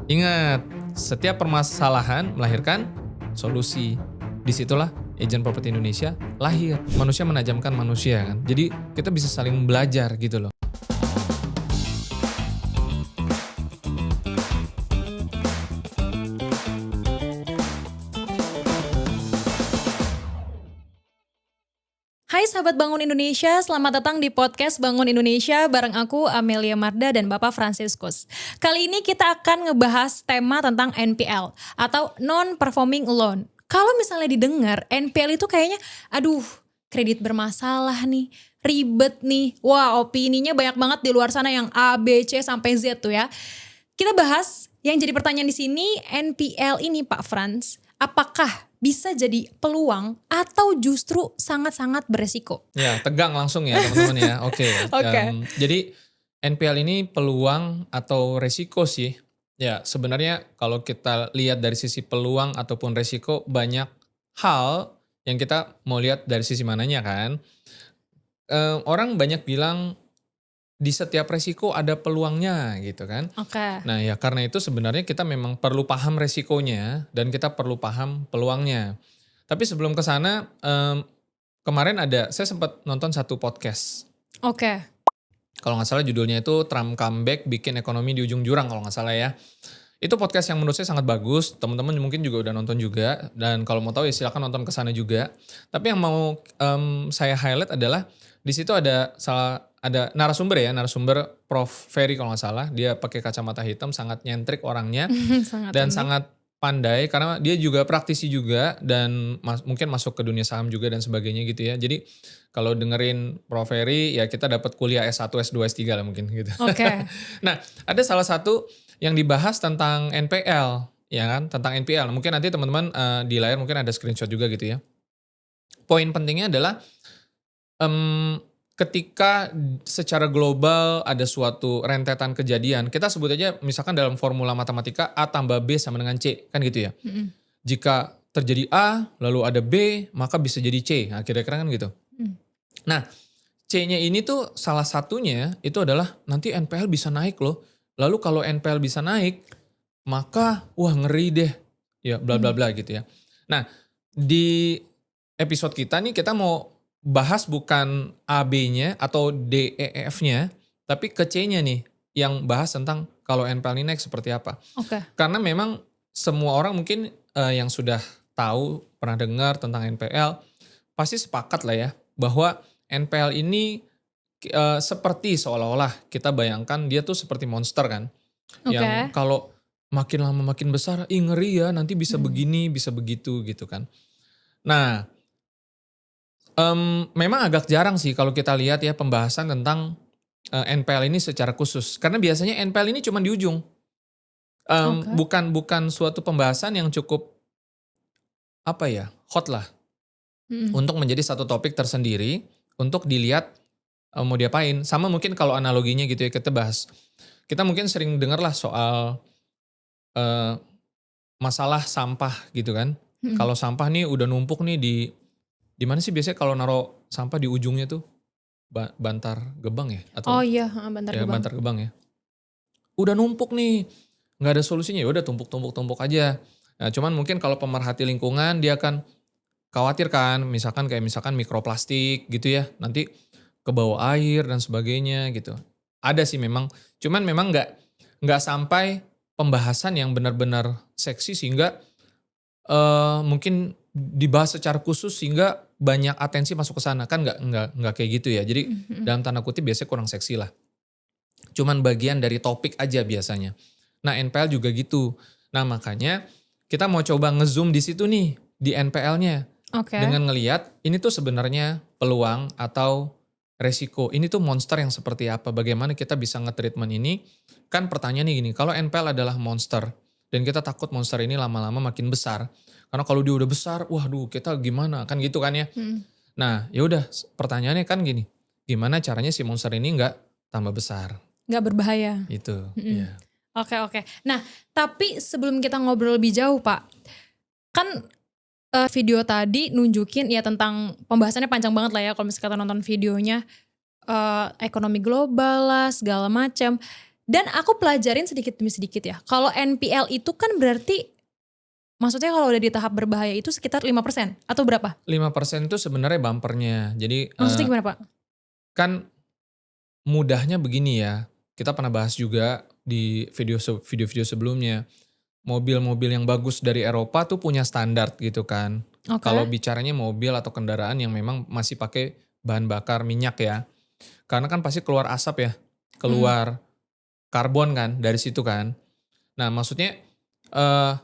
Ingat, setiap permasalahan melahirkan solusi. Disitulah Agent Property Indonesia lahir. Manusia menajamkan manusia kan. Jadi kita bisa saling belajar gitu loh. Hai sahabat Bangun Indonesia, selamat datang di podcast Bangun Indonesia bareng aku Amelia Marda dan Bapak Franciscus. Kali ini kita akan ngebahas tema tentang NPL atau Non-Performing Loan. Kalau misalnya didengar NPL itu kayaknya aduh kredit bermasalah nih, ribet nih. Wah opininya banyak banget di luar sana yang A, B, C sampai Z tuh ya. Kita bahas yang jadi pertanyaan di sini NPL ini Pak Franz, apakah bisa jadi peluang atau justru sangat-sangat beresiko? Ya, tegang langsung ya teman-teman ya. Oke. Oke. Jadi NPL ini peluang atau resiko sih. Ya, sebenarnya kalau kita lihat dari sisi peluang ataupun resiko banyak hal yang kita mau lihat dari sisi mananya kan. Orang banyak bilang di setiap resiko ada peluangnya gitu kan. Oke. Nah ya karena itu sebenarnya kita memang perlu paham resikonya dan kita perlu paham peluangnya. Tapi sebelum ke sana, kemarin saya sempat nonton satu podcast. Oke. Kalau nggak salah judulnya itu Trump Comeback Bikin Ekonomi di Ujung Jurang kalau nggak salah ya. Itu podcast yang menurut saya sangat bagus, teman-teman mungkin juga udah nonton juga, dan kalau mau tahu ya silakan nonton ke sana juga. Tapi yang mau saya highlight adalah di situ ada narasumber Prof. Ferry kalau nggak salah, dia pakai kacamata hitam, sangat nyentrik orangnya, Sangat dan unik. sangat pandai karena dia juga praktisi juga dan mungkin masuk ke dunia saham juga dan sebagainya gitu ya. Jadi kalau dengerin Prof. Ferry ya kita dapat kuliah S1, S2, S3 lah mungkin gitu. Oke. Nah ada salah satu yang dibahas tentang NPL, ya kan, tentang NPL. Mungkin nanti teman-teman di layar mungkin ada screenshot juga gitu ya. Poin pentingnya adalah ketika secara global ada suatu rentetan kejadian, kita sebut aja misalkan dalam formula matematika A tambah B sama dengan C, kan gitu ya. Mm-mm. Jika terjadi A, lalu ada B, maka bisa jadi C. Nah kira-kira kan gitu. Mm. Nah C-nya ini tuh salah satunya itu adalah nanti NPL bisa naik loh. Lalu kalau NPL bisa naik, maka wah ngeri deh. Ya bla bla bla gitu ya. Nah di episode kita nih kita mau bahas bukan A B-nya atau D E F-nya, tapi ke C-nya nih yang bahas tentang kalau NPL ini naik seperti apa. Oke. Karena memang semua orang mungkin yang sudah tahu, pernah dengar tentang NPL, pasti sepakat lah ya bahwa NPL ini seperti seolah-olah kita bayangkan dia tuh seperti monster kan. Yang Oke. kalau makin lama makin besar, ih ngeri ya nanti bisa Mm. begini, bisa begitu gitu kan. Nah memang agak jarang sih kalau kita lihat ya pembahasan tentang NPL ini secara khusus. Karena biasanya NPL ini cuma di ujung. Oke. Bukan suatu pembahasan yang cukup apa ya, hot lah. Mm-mm. Untuk menjadi satu topik tersendiri untuk dilihat mau diapain. Sama mungkin kalau analoginya gitu ya kita bahas. Kita mungkin sering dengar lah soal eee, masalah sampah gitu kan. Mm-mm. Kalau sampah nih udah numpuk nih di mana sih biasanya kalau naruh sampah di ujungnya tuh? Bantar Gebang ya? Oh Atau iya, Bantar ya Gebang. Bantar Gebang ya. Udah numpuk nih, nggak ada solusinya, ya udah tumpuk aja. Nah cuman mungkin kalau pemerhati lingkungan dia akan khawatir kan, misalkan mikroplastik gitu ya, nanti ke bawah air dan sebagainya gitu. Ada sih memang, cuman memang nggak sampai pembahasan yang benar-benar seksi sehingga mungkin dibahas secara khusus sehingga banyak atensi masuk ke sana, kan nggak kayak gitu ya. Jadi Mm-mm. dalam tanda kutip biasanya kurang seksi lah. Cuman bagian dari topik aja biasanya. Nah NPL juga gitu. Nah makanya kita mau coba ngezoom di situ nih, di NPL-nya. Oke. Dengan ngeliat ini tuh sebenarnya peluang atau resiko. Ini tuh monster yang seperti apa, bagaimana kita bisa nge-treatment ini. Kan pertanyaannya gini, kalau NPL adalah monster dan kita takut monster ini lama-lama makin besar. Karena kalau dia udah besar, waduh kita gimana, kan gitu kan ya. Mm. Nah ya udah pertanyaannya kan gini, gimana caranya si monster ini nggak tambah besar? Nggak berbahaya. Itu, Mm-mm. ya. Oke. Nah, tapi sebelum kita ngobrol lebih jauh, Pak, kan video tadi nunjukin ya tentang pembahasannya panjang banget lah ya kalau misalnya kita nonton videonya, ekonomi global lah segala macam. Dan aku pelajarin sedikit demi sedikit ya. Kalau NPL itu kan berarti, maksudnya kalau udah di tahap berbahaya itu sekitar 5% atau berapa? 5% itu sebenarnya bumpernya. Jadi Maksudnya gimana Pak? kan mudahnya begini ya, kita pernah bahas juga di video-video sebelumnya. Mobil-mobil yang bagus dari Eropa tuh punya standar gitu kan. Oke. Kalau bicaranya mobil atau kendaraan yang memang masih pakai bahan bakar minyak ya. Karena kan pasti keluar asap ya, keluar karbon kan dari situ kan. Nah maksudnya eh,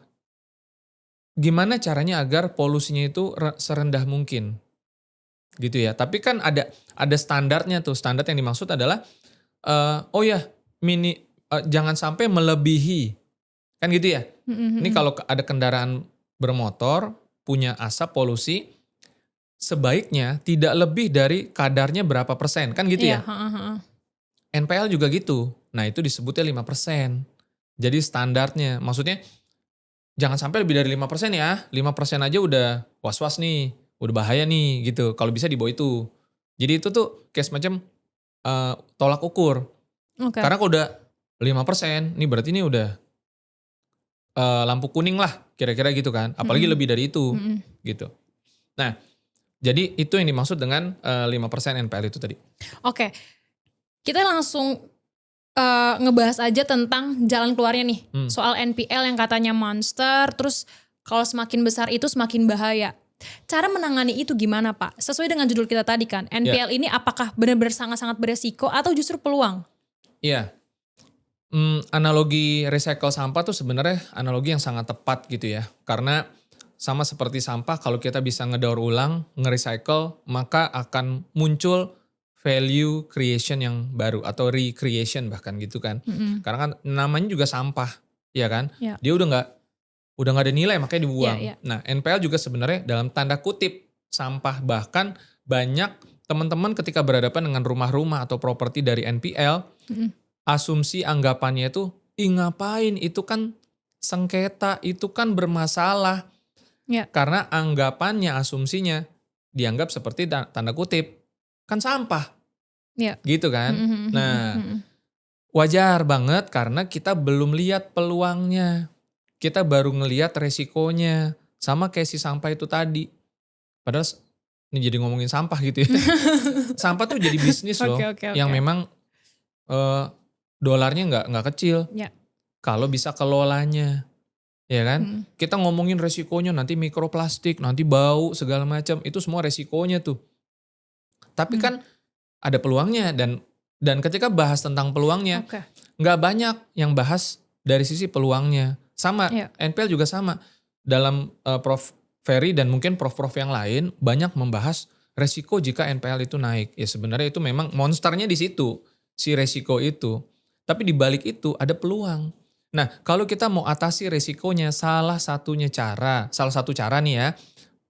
gimana caranya agar polusinya itu serendah mungkin gitu ya. Tapi kan ada standarnya tuh. Standar yang dimaksud adalah oh ya jangan sampai melebihi kan gitu ya. Ini kalau ada kendaraan bermotor punya asap polusi sebaiknya tidak lebih dari kadarnya berapa persen kan gitu Iya, ya. NPL juga gitu. Nah itu disebutnya 5%. Jadi standarnya maksudnya jangan sampai lebih dari 5% ya. 5% aja udah was-was nih, udah bahaya nih gitu. Kalau bisa di bawah itu. Jadi itu tuh kayak semacam tolak ukur. Oke. Karena kalau udah 5%, nih berarti ini udah lampu kuning lah kira-kira gitu kan. Apalagi lebih dari itu gitu. Nah jadi itu yang dimaksud dengan 5% NPL itu tadi. Oke, kita langsung ngebahas aja tentang jalan keluarnya nih. Soal NPL yang katanya monster, terus kalau semakin besar itu semakin bahaya. Cara menangani itu gimana Pak? Sesuai dengan judul kita tadi kan, NPL ini apakah benar-benar sangat-sangat beresiko atau justru peluang? Iya. Analogi recycle sampah tuh sebenarnya analogi yang sangat tepat gitu ya. Karena sama seperti sampah kalau kita bisa ngedaur ulang, nge-recycle, maka akan muncul value creation yang baru atau recreation bahkan gitu kan. Karena kan namanya juga sampah, ya kan? Ya. Dia udah nggak ada nilai makanya dibuang. Iya. Nah, NPL juga sebenarnya dalam tanda kutip sampah, bahkan banyak teman-teman ketika berhadapan dengan rumah-rumah atau properti dari NPL, asumsi anggapannya itu, ngapain itu kan sengketa, itu kan bermasalah. Ya. Karena anggapannya, asumsinya dianggap seperti tanda kutip, kan sampah. Ya. Gitu kan. Nah, wajar banget karena kita belum lihat peluangnya. Kita baru ngelihat resikonya. Sama kayak si sampah itu tadi. Padahal ini jadi ngomongin sampah gitu ya. Sampah tuh jadi bisnis loh. Oke. Yang memang dolarnya nggak kecil. Ya. Kalau bisa kelolanya. Ya kan? Kita ngomongin resikonya nanti mikroplastik, nanti bau segala macam. Itu semua resikonya tuh. Tapi kan ada peluangnya dan ketika bahas tentang peluangnya, nggak banyak yang bahas dari sisi peluangnya. Sama, NPL juga sama. Dalam Prof. Ferry dan mungkin prof-prof yang lain banyak membahas resiko jika NPL itu naik. Ya sebenarnya itu memang monsternya di situ, si resiko itu. Tapi di balik itu ada peluang. Nah kalau kita mau atasi resikonya salah satu cara nih ya,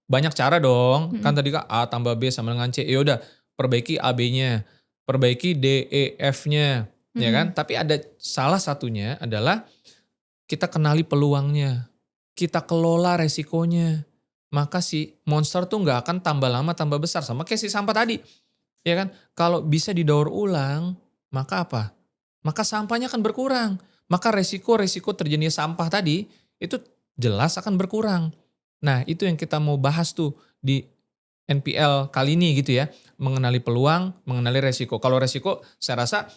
banyak cara dong. Kan tadi A tambah B sama dengan C, ya udah perbaiki AB-nya, perbaiki D, E, F-nya, ya kan? Tapi ada salah satunya adalah kita kenali peluangnya, kita kelola resikonya. Maka si monster tuh nggak akan tambah lama tambah besar, sama kayak si sampah tadi, ya kan? Kalau bisa didaur ulang, maka apa? Maka sampahnya akan berkurang. Maka resiko-resiko terjadinya sampah tadi itu jelas akan berkurang. Nah itu yang kita mau bahas tuh di NPL kali ini gitu ya. Mengenali peluang, mengenali resiko. Kalau resiko saya rasa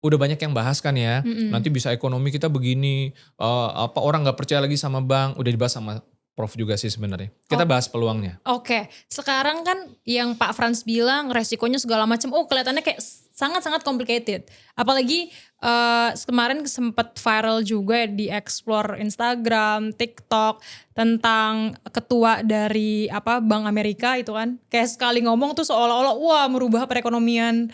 udah banyak yang bahas kan ya. Nanti bisa ekonomi kita begini, orang nggak percaya lagi sama bank. Udah dibahas sama Prof juga sih sebenarnya. Kita bahas peluangnya. Oke, sekarang kan yang Pak Frans bilang resikonya segala macam. Oh kelihatannya kayak sangat-sangat complicated. Apalagi kemarin sempat viral juga di explore Instagram, TikTok tentang ketua dari Bank Amerika itu kan. Kayak sekali ngomong tuh seolah-olah wah merubah perekonomian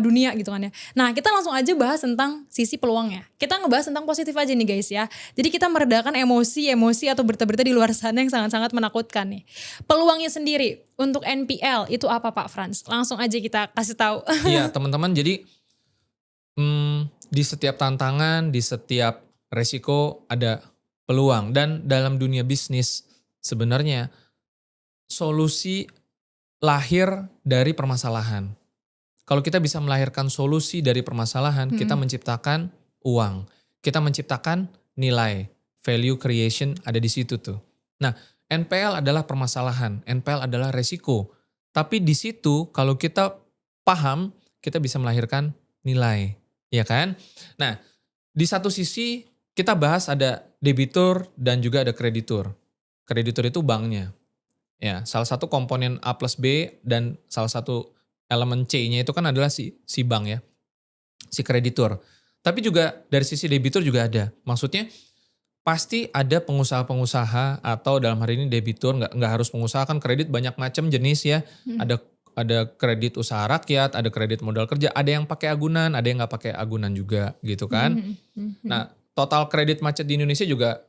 dunia gitu kan ya. Nah kita langsung aja bahas tentang sisi peluangnya. Kita ngebahas tentang positif aja nih guys ya. Jadi kita meredakan emosi atau berita-berita di luar sana yang sangat-sangat menakutkan nih. Peluangnya sendiri untuk NPL itu apa Pak Frans? Langsung aja kita kasih tahu. Iya teman-teman, jadi di setiap tantangan, di setiap resiko ada peluang. Dan dalam dunia bisnis sebenarnya solusi lahir dari permasalahan. Kalau kita bisa melahirkan solusi dari permasalahan, kita menciptakan uang. Kita menciptakan nilai, value creation ada di situ tuh. Nah, NPL adalah permasalahan, NPL adalah resiko. Tapi di situ kalau kita paham, kita bisa melahirkan nilai, ya kan? Nah, di satu sisi kita bahas ada debitur dan juga ada kreditur. Kreditur itu banknya. Ya, salah satu komponen A plus B dan salah satu elemen C-nya itu kan adalah si bank ya, si kreditur. Tapi juga dari sisi debitur juga ada. Maksudnya pasti ada pengusaha-pengusaha atau dalam hari ini debitur, nggak harus pengusaha, kan kredit banyak macam jenis ya. Hmm. Ada kredit usaha rakyat, ada kredit modal kerja, ada yang pakai agunan, ada yang nggak pakai agunan juga gitu kan. Nah, total kredit macet di Indonesia juga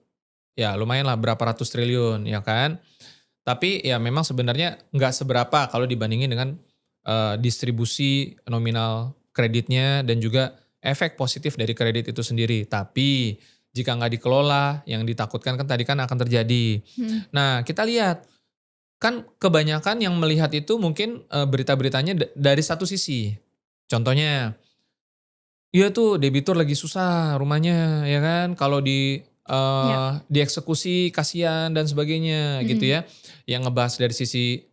ya lumayan lah berapa ratus triliun ya kan. Tapi ya memang sebenarnya nggak seberapa kalau dibandingin dengan distribusi nominal kreditnya dan juga efek positif dari kredit itu sendiri. Tapi jika nggak dikelola, yang ditakutkan kan tadi kan akan terjadi. Nah, kita lihat kan kebanyakan yang melihat itu mungkin berita-beritanya dari satu sisi. Contohnya, iya tuh debitur lagi susah rumahnya ya kan, kalau Ya. dieksekusi kasihan dan sebagainya gitu ya. Yang ngebahas dari sisi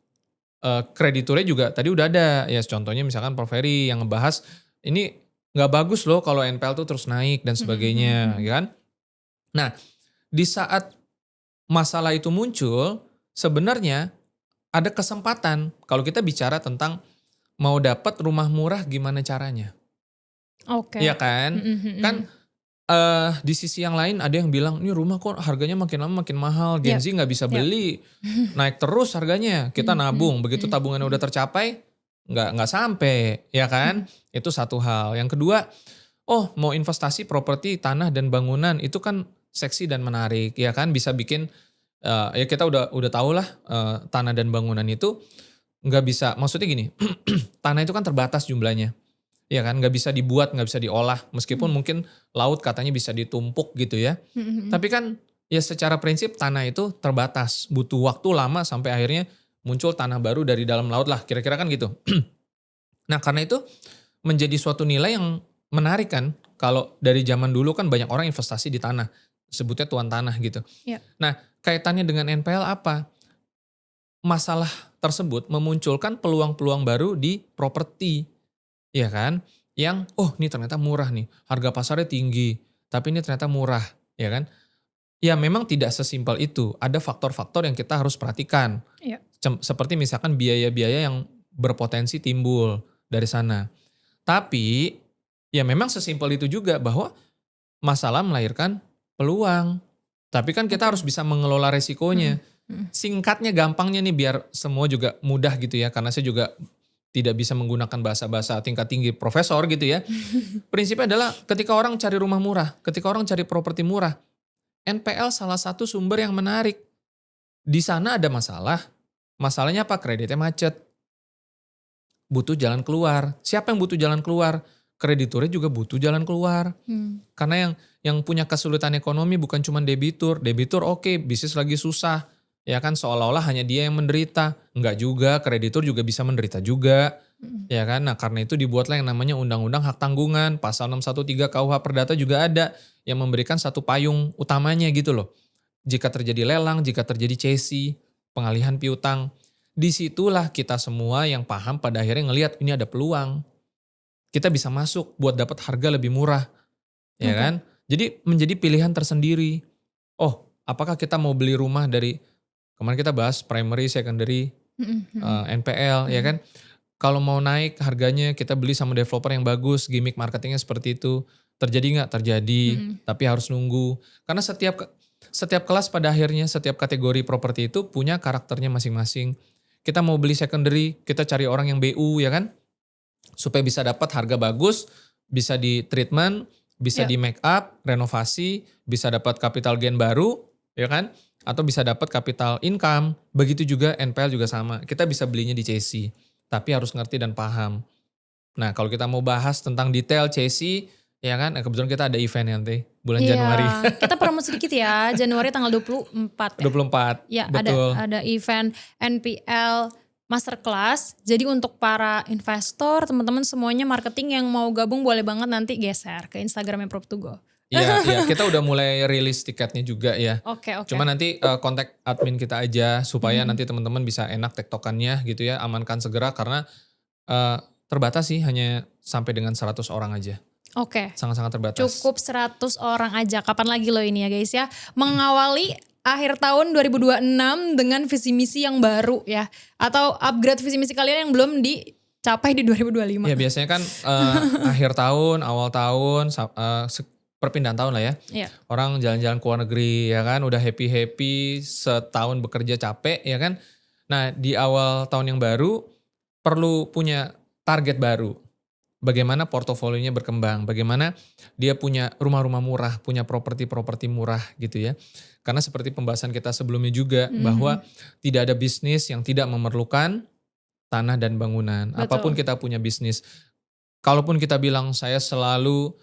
krediturnya juga tadi udah ada ya, contohnya misalkan Prof. Ferry yang ngebahas ini nggak bagus loh kalau NPL tuh terus naik dan sebagainya ya kan. Nah, di saat masalah itu muncul, sebenarnya ada kesempatan kalau kita bicara tentang mau dapat rumah murah gimana caranya. Oke. Iya kan? Kan di sisi yang lain ada yang bilang, "Ini rumah kok harganya makin lama makin mahal, Gen Yap, Z nggak bisa yap. beli, naik terus harganya." Kita nabung, begitu tabungannya udah tercapai, nggak sampai, ya kan? Itu satu hal. Yang kedua, oh mau investasi properti, tanah dan bangunan, itu kan seksi dan menarik, ya kan? Bisa bikin, ya kita udah tahu lah tanah dan bangunan itu nggak bisa, maksudnya gini, tanah itu kan terbatas jumlahnya. Ya kan, nggak bisa dibuat, nggak bisa diolah. Meskipun mungkin laut katanya bisa ditumpuk gitu ya. Tapi kan ya secara prinsip tanah itu terbatas. Butuh waktu lama sampai akhirnya muncul tanah baru dari dalam laut lah. Kira-kira kan gitu. Nah karena itu menjadi suatu nilai yang menarik kan. Kalau dari zaman dulu kan banyak orang investasi di tanah. Sebutnya tuan tanah gitu. Yap. Nah kaitannya dengan NPL apa? Masalah tersebut memunculkan peluang-peluang baru di properti. Iya kan? Yang, oh ini ternyata murah nih, harga pasarnya tinggi, tapi ini ternyata murah, ya kan? Ya memang tidak sesimpel itu, ada faktor-faktor yang kita harus perhatikan. Iya. Seperti misalkan biaya-biaya yang berpotensi timbul dari sana. Tapi, ya memang sesimpel itu juga bahwa masalah melahirkan peluang. Tapi kan kita harus bisa mengelola resikonya. Singkatnya, gampangnya nih biar semua juga mudah gitu ya, karena saya juga tidak bisa menggunakan bahasa-bahasa tingkat tinggi profesor gitu ya. Prinsipnya adalah ketika orang cari rumah murah, ketika orang cari properti murah, NPL salah satu sumber yang menarik. Di sana ada masalah. Masalahnya apa? Kreditnya macet. Butuh jalan keluar. Siapa yang butuh jalan keluar? Krediturnya juga butuh jalan keluar. Karena yang punya kesulitan ekonomi bukan cuma debitur. Debitur oke, bisnis lagi susah. Ya kan seolah-olah hanya dia yang menderita. Enggak juga, kreditur juga bisa menderita juga. Ya kan, nah karena itu dibuatlah yang namanya Undang-Undang Hak Tanggungan. Pasal 613 KUH Perdata juga ada yang memberikan satu payung utamanya gitu loh. Jika terjadi lelang, jika terjadi cesi, pengalihan piutang. Disitulah kita semua yang paham pada akhirnya ngelihat ini ada peluang. Kita bisa masuk buat dapat harga lebih murah. Ya kan, jadi menjadi pilihan tersendiri. Oh, apakah kita mau beli rumah dari, kemarin kita bahas primary, secondary, NPL ya kan. Kalau mau naik harganya kita beli sama developer yang bagus, gimmick marketingnya seperti itu. Terjadi nggak? Terjadi, tapi harus nunggu. Karena setiap kelas pada akhirnya, setiap kategori properti itu punya karakternya masing-masing. Kita mau beli secondary, kita cari orang yang BU ya kan. Supaya bisa dapat harga bagus, bisa di treatment, bisa di make up, renovasi, bisa dapat capital gain baru ya kan. Atau bisa dapat capital income, begitu juga NPL juga sama. Kita bisa belinya di CC, tapi harus ngerti dan paham. Nah kalau kita mau bahas tentang detail CC, ya kan, kebetulan kita ada event nanti bulan Januari. Iya, kita promo sedikit ya, Januari tanggal 24 ya. 24, Ya, betul. ada event NPL masterclass. Jadi untuk para investor, teman-teman semuanya marketing yang mau gabung boleh banget nanti geser ke Instagramnya Prop2Go. Iya, iya, kita udah mulai rilis tiketnya juga ya. Oke. Cuma nanti kontak admin kita aja supaya Mhm. nanti teman-teman bisa enak tektokannya gitu ya, amankan segera karena terbatas sih, hanya sampai dengan 100 orang aja. Oke. Sangat-sangat terbatas. Cukup 100 orang aja. Kapan lagi loh ini ya guys ya. Mengawali akhir tahun 2026 dengan visi misi yang baru ya. Atau upgrade visi misi kalian yang belum dicapai di 2025. Ya biasanya kan akhir tahun, awal tahun, perpindahan tahun lah ya. Iya. Orang jalan-jalan ke luar negeri ya kan, udah happy-happy setahun bekerja capek ya kan. Nah di awal tahun yang baru perlu punya target baru. Bagaimana portofolionya berkembang, bagaimana dia punya rumah-rumah murah, punya properti-properti murah gitu ya. Karena seperti pembahasan kita sebelumnya juga bahwa tidak ada bisnis yang tidak memerlukan tanah dan bangunan. Betul. Apapun kita punya bisnis. Kalaupun kita bilang saya selalu,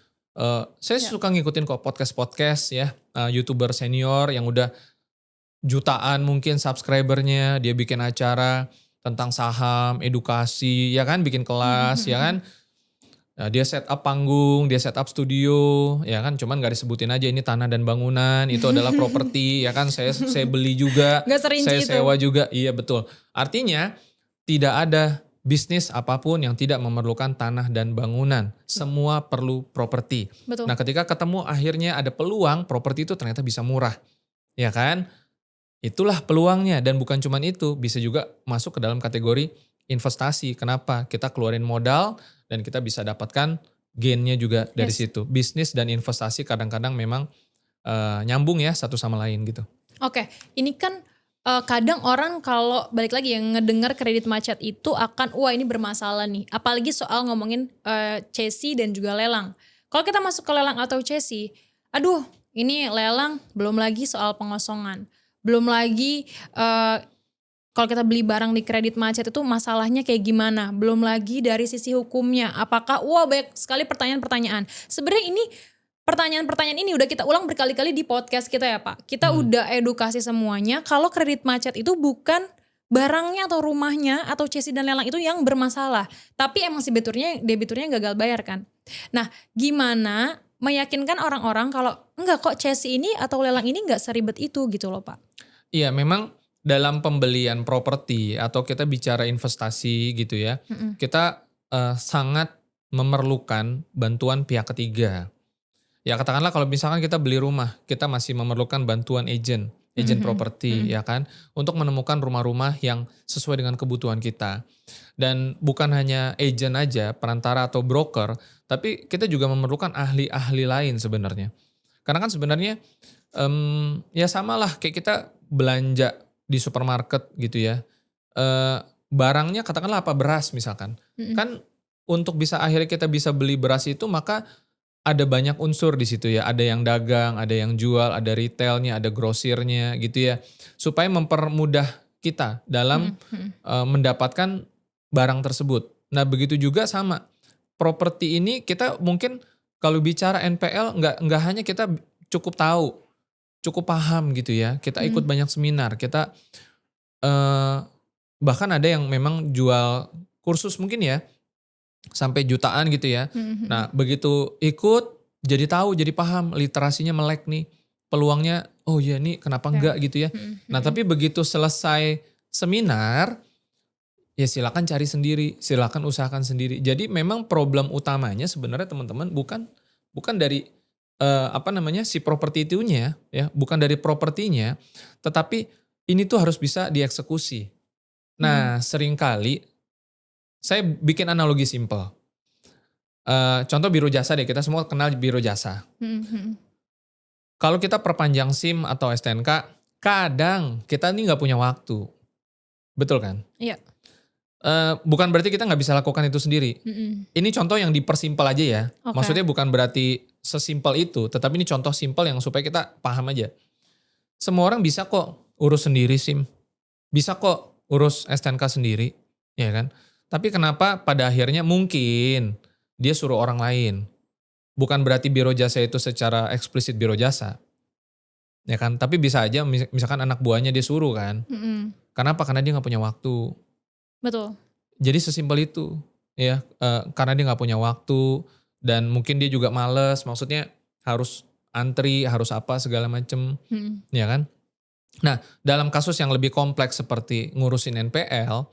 saya suka ngikutin kok podcast-podcast ya, YouTuber senior yang udah jutaan mungkin subscribernya, dia bikin acara tentang saham, edukasi, ya kan, bikin kelas, ya kan. Nah, dia set up panggung, dia set up studio, ya kan, cuman gak disebutin aja ini tanah dan bangunan, itu adalah properti, ya kan, saya beli juga, Gak serinci saya itu. sewa juga, iya betul. Artinya tidak ada bisnis apapun yang tidak memerlukan tanah dan bangunan, semua perlu properti. Betul. Nah ketika ketemu akhirnya ada peluang, properti itu ternyata bisa murah, ya kan. Itulah peluangnya dan bukan cuman itu, bisa juga masuk ke dalam kategori investasi. Kenapa? Kita keluarin modal dan kita bisa dapatkan gainnya juga dari situ. Bisnis dan investasi kadang-kadang memang nyambung ya satu sama lain gitu. Oke, ini kan kadang orang kalau balik lagi yang ngedengar kredit macet itu akan wah ini bermasalah nih. Apalagi soal ngomongin cesi dan juga lelang. Kalau kita masuk ke lelang atau cesi, aduh ini lelang belum lagi soal pengosongan. Belum lagi kalau kita beli barang di kredit macet itu masalahnya kayak gimana. Belum lagi dari sisi hukumnya. Apakah, wah banyak sekali pertanyaan-pertanyaan. Sebenarnya ini pertanyaan-pertanyaan ini udah kita ulang berkali-kali di podcast kita ya Pak. Kita udah edukasi semuanya kalau kredit macet itu bukan barangnya atau rumahnya atau cesi dan lelang itu yang bermasalah. Tapi emang si debiturnya gagal bayar kan. Nah gimana meyakinkan orang-orang kalau enggak kok cesi ini atau lelang ini enggak seribet itu gitu loh Pak. Iya memang dalam pembelian properti atau kita bicara investasi gitu ya, kita sangat memerlukan bantuan pihak ketiga. Ya katakanlah kalau misalkan kita beli rumah, kita masih memerlukan bantuan agent properti ya kan, untuk menemukan rumah-rumah yang sesuai dengan kebutuhan kita. Dan bukan hanya agent aja, perantara atau broker, tapi kita juga memerlukan ahli-ahli lain sebenarnya. Karena kan sebenarnya ya samalah kayak kita belanja di supermarket gitu ya. Barangnya katakanlah apa, beras misalkan. Kan untuk bisa akhirnya kita bisa beli beras itu maka ada banyak unsur di situ ya. Ada yang dagang, ada yang jual, ada retailnya, ada grosirnya gitu ya. Supaya mempermudah kita dalam mendapatkan barang tersebut. Nah begitu juga sama. Properti ini kita mungkin kalau bicara NPL nggak hanya kita cukup tahu, cukup paham gitu ya. Kita ikut banyak seminar, kita bahkan ada yang memang jual kursus mungkin ya sampai jutaan gitu ya. Nah begitu ikut jadi tahu, jadi paham, literasinya melek nih, peluangnya oh ya nih kenapa enggak gitu ya. Nah tapi begitu selesai seminar ya silakan cari sendiri, silakan usahakan sendiri. Jadi memang problem utamanya sebenarnya teman-teman bukan dari si properti itunya ya, bukan dari propertinya, tetapi ini tuh harus bisa dieksekusi. Nah, seringkali saya bikin analogi simpel. Contoh biro jasa deh, kita semua kenal biro jasa. Kalau kita perpanjang SIM atau STNK, kadang kita ini nggak punya waktu, betul kan? Iya. Bukan berarti kita nggak bisa lakukan itu sendiri. Ini contoh yang dipersimpel aja ya. Okay. Maksudnya bukan berarti sesimpel itu, tetapi ini contoh simpel yang supaya kita paham aja. Semua orang bisa kok urus sendiri SIM, bisa kok urus STNK sendiri, ya kan? Tapi kenapa pada akhirnya mungkin dia suruh orang lain? Bukan berarti biro jasa itu secara eksplisit biro jasa, ya kan? Tapi bisa aja misalkan anak buahnya dia suruh kan? Kenapa? Karena dia nggak punya waktu. Betul. Jadi sesimpel itu ya, karena dia nggak punya waktu dan mungkin dia juga males, maksudnya harus antri, harus apa segala macem, Mhm. ya kan. Nah, dalam kasus yang lebih kompleks seperti ngurusin NPL,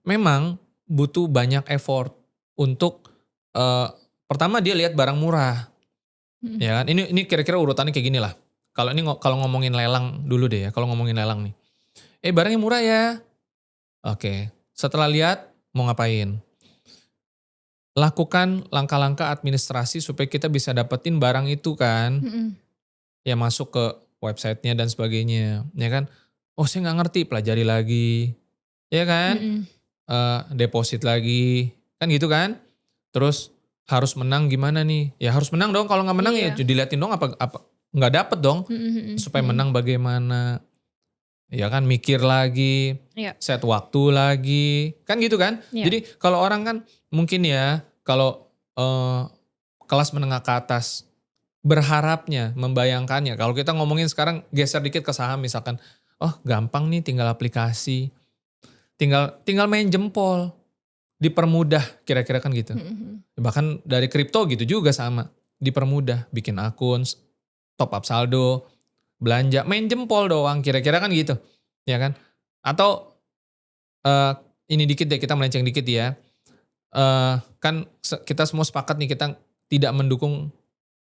memang butuh banyak effort untuk, eee, pertama dia lihat barang murah, Mhm. ya kan. Ini kira-kira urutannya kayak gini lah, kalau ngomongin lelang dulu deh ya, kalau ngomongin lelang nih, barangnya murah ya, oke. Setelah lihat, mau ngapain? Lakukan langkah-langkah administrasi supaya kita bisa dapetin barang itu kan, Mhm. ya masuk ke websitenya dan sebagainya, ya kan. Oh saya nggak ngerti, pelajari lagi, ya kan. Mhm. Deposit lagi, kan gitu kan. Terus harus menang gimana nih, ya harus menang dong, kalau nggak menang ya Iya. diliatin dong apa apa nggak dapet dong. Mhm mhm Supaya mhm. menang bagaimana, ya kan mikir lagi, Iya. set waktu lagi, kan gitu kan. Iya. Jadi kalau orang kan mungkin ya, kalau, kelas menengah ke atas, berharapnya, membayangkannya, kalau kita ngomongin sekarang geser dikit ke saham misalkan, oh gampang nih tinggal aplikasi, tinggal tinggal main jempol, dipermudah kira-kira kan gitu. Mhm mhm. Bahkan dari kripto gitu juga sama, dipermudah, bikin akun, top up saldo, belanja, main jempol doang kira-kira kan gitu, ya kan. Atau, eee, ini dikit deh kita melenceng dikit ya, kan kita semua sepakat nih kita tidak mendukung,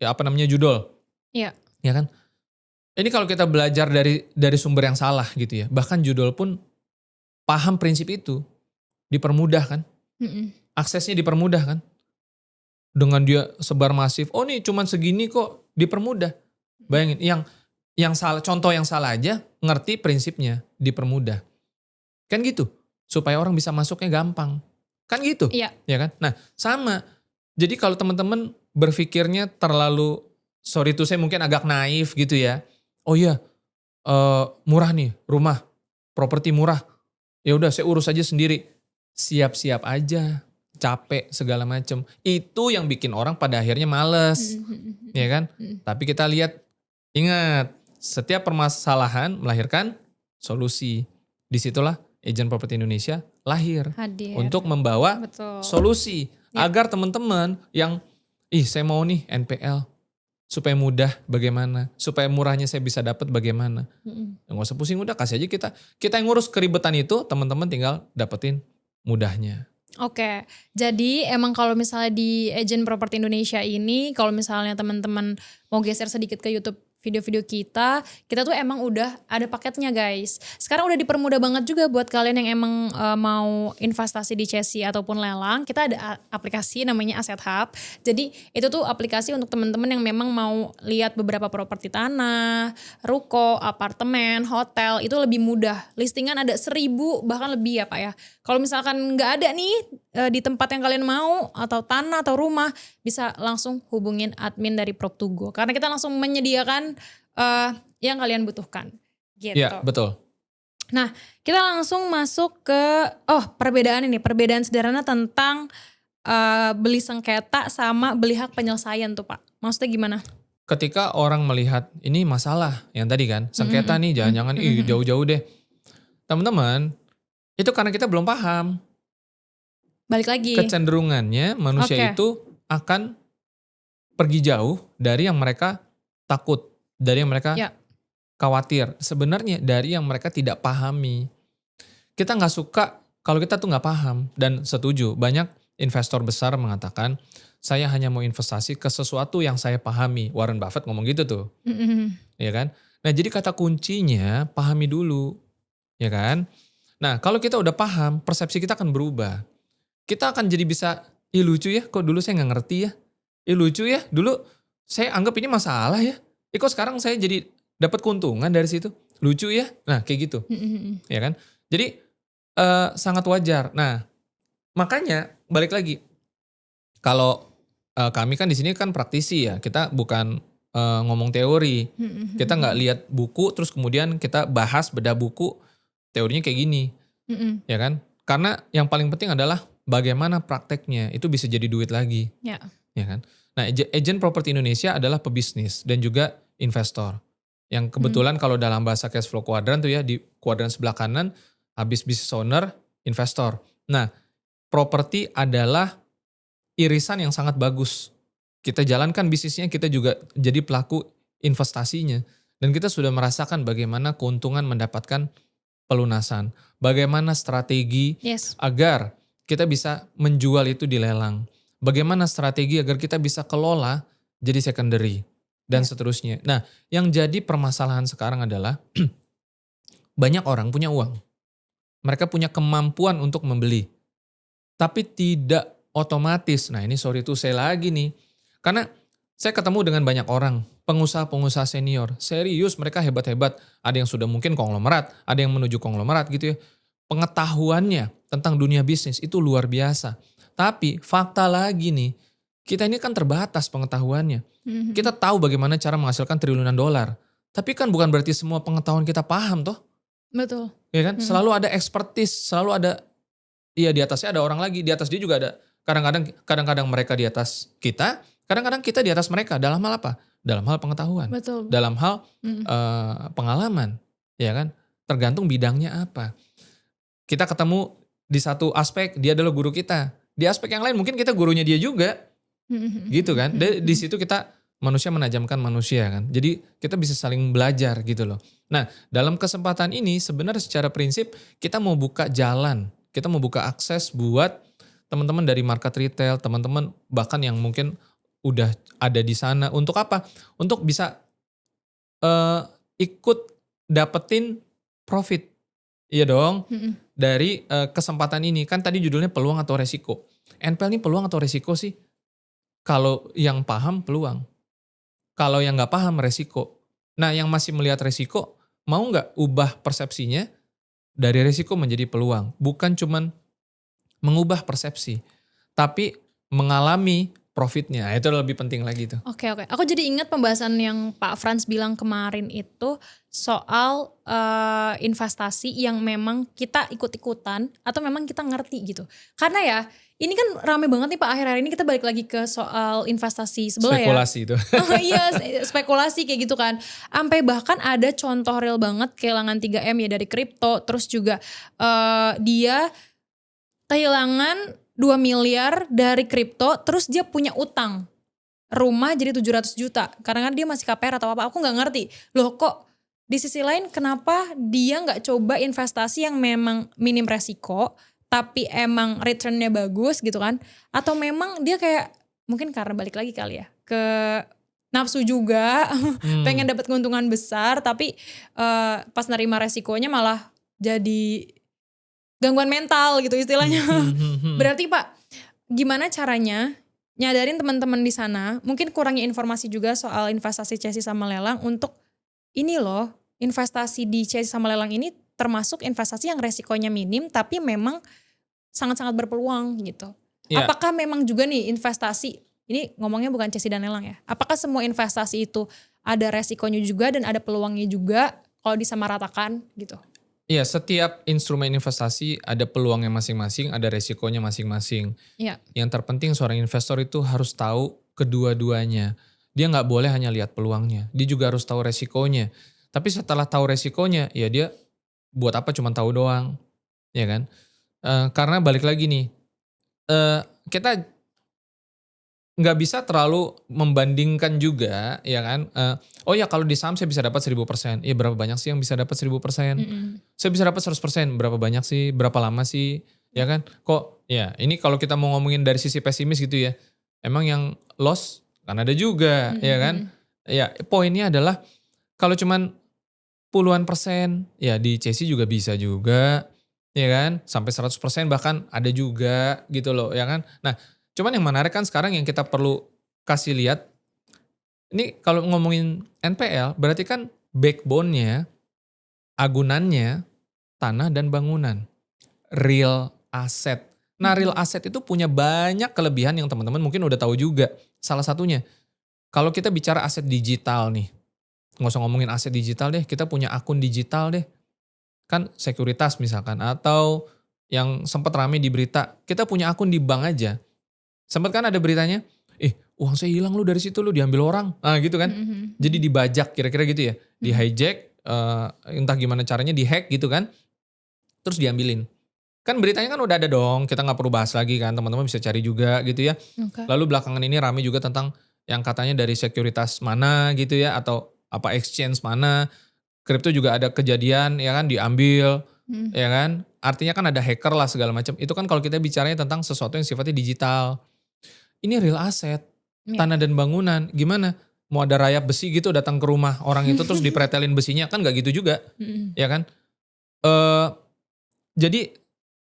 ya apa namanya, judol, Iya. ya kan. Ini kalau kita belajar dari sumber yang salah gitu ya, bahkan judol pun paham prinsip itu, dipermudah kan, Mhm. aksesnya dipermudah kan. Dengan dia sebar masif, "Oh nih cuman segini kok," dipermudah. Bayangin yang salah, contoh yang salah aja ngerti prinsipnya, dipermudah. Kan gitu, supaya orang bisa masuknya gampang. Kan gitu, Iya. ya kan? Nah sama, jadi kalau teman-teman berpikirnya terlalu, sorry to say mungkin agak naif gitu ya, "Oh iya, murah nih rumah, properti murah, ya udah saya urus aja sendiri." Siap-siap aja, capek segala macem. Itu yang bikin orang pada akhirnya males, Mhm mhm ya mhm. kan? Mhm. Tapi kita lihat, ingat, setiap permasalahan melahirkan solusi. Disitulah Agent Property Indonesia lahir Hadir. untuk membawa Betul. solusi Ya. agar teman-teman yang, ih saya mau nih NPL supaya mudah bagaimana, supaya murahnya saya bisa dapat bagaimana. Mhm. Nggak usah pusing, udah kasih aja kita. Kita yang ngurus keribetan itu, teman-teman tinggal dapetin mudahnya. Oke, jadi emang kalau misalnya di Agent Properti Indonesia ini, kalau misalnya teman-teman mau geser sedikit ke YouTube video-video kita tuh emang udah ada paketnya guys. Sekarang udah dipermudah banget juga buat kalian yang emang mau investasi di Chessy ataupun lelang, kita ada aplikasi namanya Asset Hub. Jadi itu tuh aplikasi untuk teman-teman yang memang mau lihat beberapa properti tanah, ruko, apartemen, hotel, itu lebih mudah. Listingan ada 1.000 bahkan lebih ya Pak ya. Kalau misalkan nggak ada nih di tempat yang kalian mau atau tanah atau rumah, bisa langsung hubungin admin dari Prop2Go karena kita langsung menyediakan yang kalian butuhkan Iya, gitu. betul. Nah, kita langsung masuk ke perbedaan sederhana tentang beli sengketa sama beli hak penyelesaian tuh Pak. Maksudnya gimana? Ketika orang melihat ini masalah yang tadi kan, Mhm sengketa mhm, nih mhm jangan-jangan mhm mhm. jauh-jauh deh. Teman-teman, itu karena kita belum paham. Balik lagi. Kecenderungannya manusia Oke. itu akan pergi jauh dari yang mereka takut, dari yang mereka Ya. khawatir. Sebenarnya dari yang mereka tidak pahami. Kita nggak suka kalau kita tuh nggak paham, dan setuju banyak investor besar mengatakan, saya hanya mau investasi ke sesuatu yang saya pahami. Warren Buffett ngomong gitu tuh, Mhm mhm. ya kan? Nah jadi kata kuncinya pahami dulu, ya kan? Nah kalau kita udah paham, persepsi kita akan berubah. Kita akan jadi bisa, ih lucu ya kok dulu saya nggak ngerti ya. Ih lucu ya dulu saya anggap ini masalah ya. Ih kok sekarang saya jadi dapat keuntungan dari situ. Lucu ya. Nah kayak gitu, Mhm mhm. ya kan? Jadi sangat wajar. Nah makanya balik lagi, kalau kami kan di sini kan praktisi ya, kita bukan ngomong teori. Mhm mhm Kita nggak mhm. lihat buku terus kemudian kita bahas bedah buku, teorinya kayak gini, Mhm. ya kan? Karena yang paling penting adalah bagaimana prakteknya, itu bisa jadi duit lagi, Ya. ya kan? Nah, Agent Properti Indonesia adalah pebisnis dan juga investor. Yang Mhm. kebetulan kalau dalam bahasa cash flow quadrant tuh ya, di kuadran sebelah kanan, habis business owner, investor. Nah, properti adalah irisan yang sangat bagus. Kita jalankan bisnisnya, kita juga jadi pelaku investasinya. Dan kita sudah merasakan bagaimana keuntungan mendapatkan pelunasan. Bagaimana strategi Yes. agar kita bisa menjual itu di lelang. Bagaimana strategi agar kita bisa kelola jadi secondary. Dan Ya. seterusnya. Nah, yang jadi permasalahan sekarang adalah banyak orang punya uang. Mereka punya kemampuan untuk membeli. Tapi tidak otomatis. Nah ini sorry to say lagi nih. Karena saya ketemu dengan banyak orang. Pengusaha-pengusaha senior. Serius mereka hebat-hebat. Ada yang sudah mungkin konglomerat. Ada yang menuju konglomerat gitu ya. Pengetahuannya tentang dunia bisnis itu luar biasa. Tapi fakta lagi nih. Kita ini kan terbatas pengetahuannya. Mhm. Kita tahu bagaimana cara menghasilkan triliunan dolar. Tapi kan bukan berarti semua pengetahuan kita paham toh. Betul. Ya kan? Mhm. Selalu ada expertise, selalu ada, iya di atasnya ada orang lagi, di atas dia juga ada. Kadang-kadang mereka di atas kita, kadang-kadang kita di atas mereka. Dalam hal apa? Dalam hal pengetahuan, Betul. dalam hal Mhm. pengalaman, ya kan? Tergantung bidangnya apa. Kita ketemu di satu aspek, dia adalah guru kita. Di aspek yang lain mungkin kita gurunya dia juga, Mhm. gitu kan? Di Mhm. situ kita manusia menajamkan manusia kan. Jadi kita bisa saling belajar gitu loh. Nah, dalam kesempatan ini sebenarnya secara prinsip kita mau buka jalan, kita mau buka akses buat teman-teman dari market retail, teman-teman bahkan yang mungkin udah ada di sana untuk apa? Untuk bisa eh, ikut dapetin profit. Iya dong, Mhm. dari kesempatan ini. Kan tadi judulnya peluang atau resiko. NPL ini peluang atau resiko sih? Kalau yang paham peluang. Kalau yang nggak paham resiko. Nah yang masih melihat resiko, mau nggak ubah persepsinya dari resiko menjadi peluang. Bukan cuman mengubah persepsi, tapi mengalami profitnya. Itu lebih penting lagi tuh. Oke. Aku jadi ingat pembahasan yang Pak Frans bilang kemarin itu soal investasi yang memang kita ikut-ikutan atau memang kita ngerti gitu. Karena ya ini kan rame banget nih Pak akhir-akhir ini kita balik lagi ke soal investasi sebelah ya. Spekulasi itu. Oh iya spekulasi kayak gitu kan. Sampai bahkan ada contoh real banget kehilangan 3M ya dari kripto. Terus juga dia kehilangan 2 miliar dari kripto, terus dia punya utang. Rumah jadi 700 juta. Karena kan dia masih KPR atau apa, aku gak ngerti. Loh kok di sisi lain kenapa dia gak coba investasi yang memang minim resiko, tapi emang returnnya bagus gitu kan. Atau memang dia kayak, mungkin karena balik lagi kali ya, ke nafsu juga, pengen dapat keuntungan besar, tapi pas nerima resikonya malah jadi gangguan mental gitu istilahnya. Berarti Pak, gimana caranya nyadarin teman-teman di sana, mungkin kurangnya informasi juga soal investasi chassis sama lelang untuk ini loh, investasi di chassis sama lelang ini termasuk investasi yang resikonya minim tapi memang sangat-sangat berpeluang gitu. Iya. Apakah memang juga nih investasi, ini ngomongnya bukan chassis dan lelang ya, apakah semua investasi itu ada resikonya juga dan ada peluangnya juga kalau disamaratakan gitu? Iya, setiap instrumen investasi ada peluangnya masing-masing, ada resikonya masing-masing. Iya. Yang terpenting seorang investor itu harus tahu kedua-duanya. Dia nggak boleh hanya lihat peluangnya, dia juga harus tahu resikonya. Tapi setelah tahu resikonya, ya dia buat apa cuma tahu doang, ya kan? Karena balik lagi nih, kita nggak bisa terlalu membandingkan juga, ya kan? Oh ya kalau di saham saya bisa dapat 1000%. Ya berapa banyak sih yang bisa dapat 1000%? Mm-mm. Saya bisa dapat 100%. Berapa banyak sih? Berapa lama sih? Ya kan? Kok ya ini kalau kita mau ngomongin dari sisi pesimis gitu ya. Emang yang loss kan ada juga, ya kan? Ya poinnya adalah kalau cuman puluhan persen, ya di CSI juga bisa juga, ya kan? Sampai 100% bahkan ada juga gitu loh, ya kan? Nah, cuman yang menarik kan sekarang yang kita perlu kasih lihat, ini kalau ngomongin NPL berarti kan backbone-nya, agunannya, tanah dan bangunan. Real asset. Nah real asset itu punya banyak kelebihan yang teman-teman mungkin udah tahu juga. Salah satunya, kalau kita bicara aset digital nih, nggak usah ngomongin aset digital deh, kita punya akun digital deh. Kan sekuritas misalkan, atau yang sempat rame di berita, kita punya akun di bank aja. Sempat kan ada beritanya, uang saya hilang lu dari situ lu diambil orang. Nah gitu kan. Jadi dibajak kira-kira gitu ya. Di hijack, entah gimana caranya di hack gitu kan. Terus diambilin. Kan beritanya kan udah ada dong, kita nggak perlu bahas lagi kan, teman-teman bisa cari juga gitu ya. Oke. Lalu belakangan ini rame juga tentang yang katanya dari sekuritas mana gitu ya, atau apa exchange mana, kripto juga ada kejadian ya kan diambil, Mhm. ya kan. Artinya kan ada hacker lah segala macam. Itu kan kalau kita bicaranya tentang sesuatu yang sifatnya digital. Ini real asset, Iya. tanah dan bangunan. Gimana? Mau ada rayap besi gitu datang ke rumah orang itu terus dipretelin besinya, kan nggak gitu juga, Mhm. ya kan. Eh jadi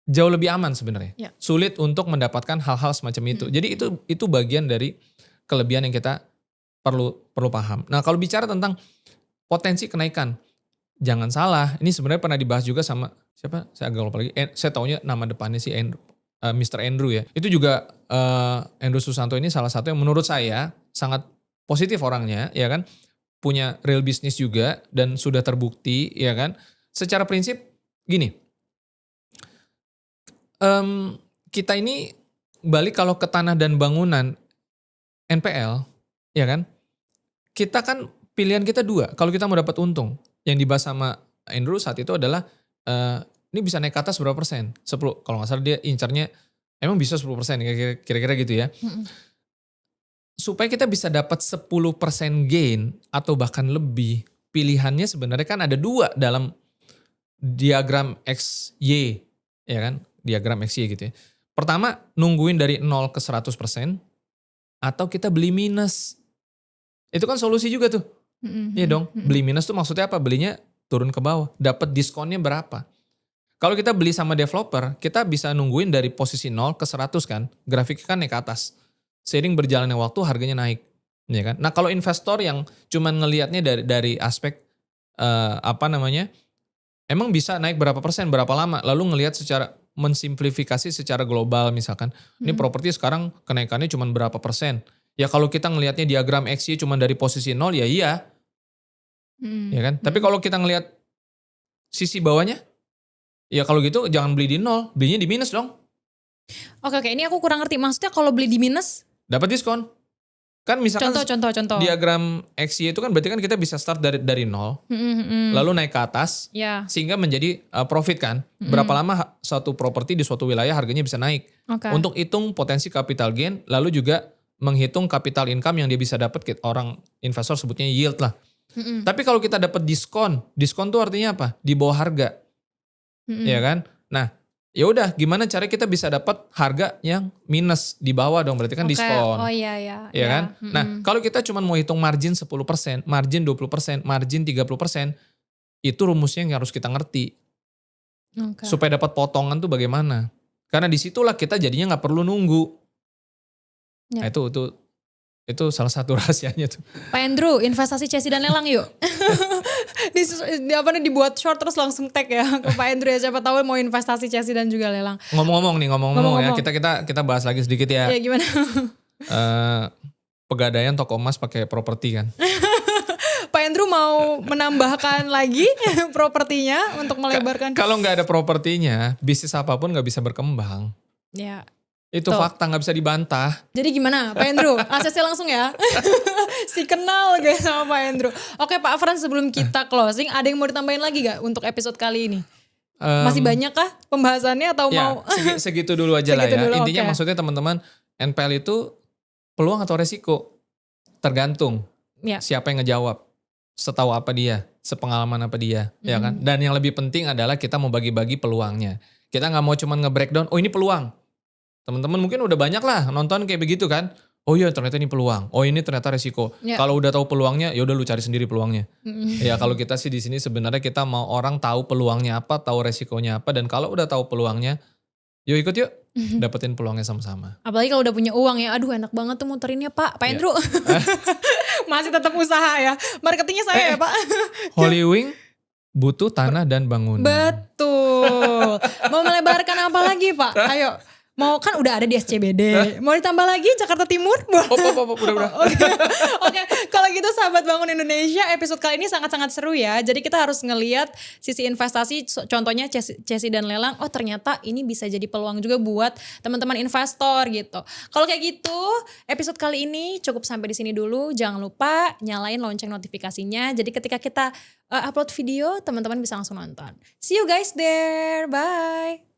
jauh lebih aman sebenarnya. Ya. Sulit untuk mendapatkan hal-hal semacam itu. Jadi itu bagian dari kelebihan yang kita perlu perlu paham. Nah, kalau bicara tentang potensi kenaikan, jangan salah, ini sebenarnya pernah dibahas juga sama siapa? Saya agak lupa lagi. Saya taunya nama depannya si Mr. Andrew ya. Itu juga Andrew Susanto ini salah satu yang menurut saya sangat positif orangnya, ya kan? Punya real bisnis juga dan sudah terbukti, ya kan? Secara prinsip gini, kita ini balik kalau ke tanah dan bangunan NPL, ya kan? Kita kan pilihan kita dua. Kalau kita mau dapat untung, yang dibahas sama Andrew saat itu adalah ini bisa naik ke atas berapa persen? 10. Kalau nggak salah dia incarnya emang bisa 10% kira-kira gitu ya. Mhm. Supaya kita bisa dapat 10% gain atau bahkan lebih, pilihannya sebenarnya kan ada dua dalam diagram XY, ya kan? Diagram XY gitu ya. Pertama, nungguin dari 0 ke 100% atau kita beli minus. Itu kan solusi juga tuh. Mhm. Iya Mhm. dong. Mhm. Beli minus tuh maksudnya apa? Belinya turun ke bawah. Dapat diskonnya berapa? Kalau kita beli sama developer, kita bisa nungguin dari posisi 0 ke 100 kan. Grafiknya kan naik ke atas. Seiring berjalannya waktu harganya naik. Ya kan? Nah, kalau investor yang cuman ngelihatnya dari aspek apa namanya? Emang bisa naik berapa persen, berapa lama? Lalu ngelihat secara mensimplifikasi secara global misalkan. Ini Mhm. properti sekarang kenaikannya cuma berapa persen. Ya kalau kita ngelihatnya diagram XY cuma dari posisi 0 ya iya, ya Mhm. kan? Tapi Mhm. kalau kita ngelihat sisi bawahnya, ya kalau gitu jangan beli di 0, belinya di minus dong. Oke, oke, ini aku kurang ngerti. Maksudnya kalau beli di minus, Dapat diskon. Kan misalkan contoh. diagram XY itu kan berarti kan kita bisa start dari 0, Mhm. Mhm. lalu naik ke atas, Ya. sehingga menjadi profit kan. Berapa Mhm. lama suatu properti di suatu wilayah harganya bisa naik. Oke. Untuk hitung potensi capital gain, lalu juga menghitung capital income yang dia bisa dapat, orang investor sebutnya yield lah. Mhm. Tapi kalau kita dapat diskon, diskon tuh artinya apa? Di bawah harga, ya Mhm. kan? Nah, ya udah gimana cara kita bisa dapat harga yang minus di bawah dong, berarti kan Oke. Oh, diskon. iya, ya. Ya Ya. kan? Nah, Mhm. kalau kita cuma mau hitung margin 10%, margin 20%, margin 30%, itu rumusnya yang harus kita ngerti. Oke. Supaya dapat potongan tuh bagaimana. Karena disitulah kita jadinya nggak perlu nunggu. Nah Ya. itu salah satu rahasianya tuh. Pak Andrew, investasi Chelsea dan lelang yuk. Dibuat short terus langsung tag ya ke Pak Andrew ya. Siapa tahu mau investasi Chelsea dan juga lelang. Ngomong-ngomong ya, Ngomong-ngomong. kita bahas lagi sedikit ya. Ya gimana? Eh Pegadaian toko emas pakai properti kan. Pak Andrew mau menambahkan lagi propertinya untuk melebarkan. Kalau nggak ada propertinya, bisnis apapun nggak bisa berkembang. Ya. Itu Tuh. fakta, nggak bisa dibantah. Jadi gimana Pak Andrew? ACC langsung ya. Si kenal guys sama Pak Andrew. Oke Pak Frans, sebelum kita closing, ada yang mau ditambahin lagi gak untuk episode kali ini? Masih banyak kah pembahasannya atau Ya, mau? segitu dulu aja lah Segitu ya. dulu, Intinya oke. maksudnya teman-teman, NPL itu peluang atau resiko? Tergantung Ya. siapa yang ngejawab. Setahu apa dia, sepengalaman apa dia, ya kan? Dan yang lebih penting adalah kita mau bagi-bagi peluangnya. Kita nggak mau cuman nge-breakdown, oh ini peluang. Teman-teman mungkin udah banyak lah nonton kayak begitu kan. Oh iya ternyata ini peluang, oh ini ternyata resiko. Ya. Kalau udah tahu peluangnya, ya udah lu cari sendiri peluangnya. Mm-mm. Ya kalau kita sih di sini sebenarnya kita mau orang tahu peluangnya apa, tahu resikonya apa, dan kalau udah tahu peluangnya, yuk ikut yuk, dapetin peluangnya sama-sama. Apalagi kalau udah punya uang ya, aduh enak banget tuh muterinnya Pak. Pak Ya. Andrew. Masih tetap usaha ya. Marketingnya saya ya Pak. Holy Wing butuh tanah dan bangunan. Betul. Mau melebarkan apa lagi Pak? Ayo. Mau kan udah ada di SCBD. Mau ditambah lagi Jakarta Timur? Udah. Oke, kalau gitu sahabat Bangun Indonesia, episode kali ini sangat-sangat seru ya. Jadi kita harus ngelihat sisi investasi, contohnya Chelsea dan lelang. Oh ternyata ini bisa jadi peluang juga buat teman-teman investor gitu. Kalau kayak gitu, episode kali ini cukup sampai di sini dulu. Jangan lupa nyalain lonceng notifikasinya. Jadi ketika kita upload video, teman-teman bisa langsung nonton. See you guys there. Bye.